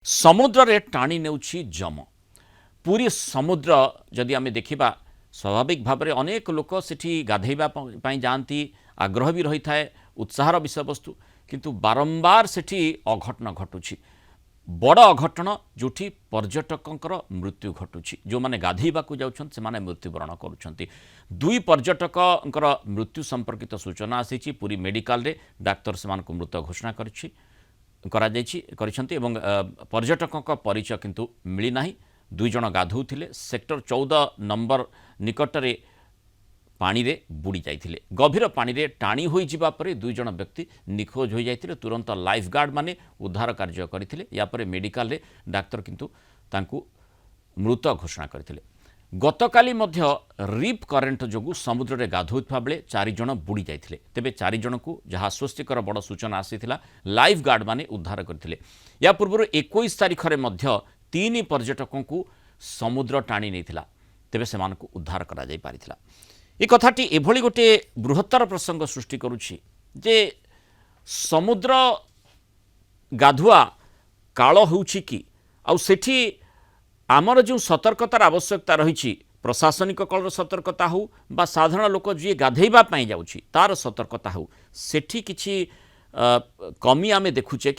समुद्र रे टाणी नेउछि जम पूरी समुद्र जदि आमे देखिबा स्वाभाविक भाव में अनेक लोक सेठी गाधेबा पई जाती आग्रह भी रही थाए उत्साहर विषय वस्तु किंतु बारंबार सेठी अघटन घटुछि बड़ अघटन जोठी पर्यटकंकर मृत्यु घटुछि जो माने गाधेबा को जाउछन से माने मृत्युवरण करूछंती दुई पर्यटकंकर मृत्यु संपर्कित सूचना आसीछि पूरी मेडिकल रे डाक्टर समान को मृत घोषणा करछि पर्यटकों परिचय किंतु मिली नाही दुई जन गाधौथिले सेक्टर 14 नंबर निकटरे पानी रे बुड़ी जाइथिले गभीर पानी रे टाणी होई जिबा परे दुई जन व्यक्ति निखोज होई जाइथिले तुरंत लाइफ गार्ड माने उद्धार कार्य करथिले या परे मेडिकल रे डाक्टर किंतु तांकू मृत घोषणा करथिले गतकाली मध्य रिप करेन्ट जोगु समुद्र रे गाधौथबा बेले 4 जन बुड़ी जाइथिले तेबे 4 जन को जहा आश्वस्तिकर बड़ सूचना आसीथिला लाइफ गार्ड माने उद्धार करथिले या पूर्व 21 तारिख रे मध्य 3 पर्यटकों को समुद्र टाणी नैथिला तेबे सेमान को उद्धार करा जाई पारिथिला ए कथाटी एभली गोटे बृहत्तर प्रसंग सृष्टि करूछि जे समुद्र गाधुआ काल होउछि कि आ सेठी आमर जो सतर्कतार आवश्यकता रही प्रशासनिक कलर सतर्कता हो बा साधारण लोक जी गाधेबा जाउछि तार सतर्कता हो सेठी किछि कमी आमे देखुचे कि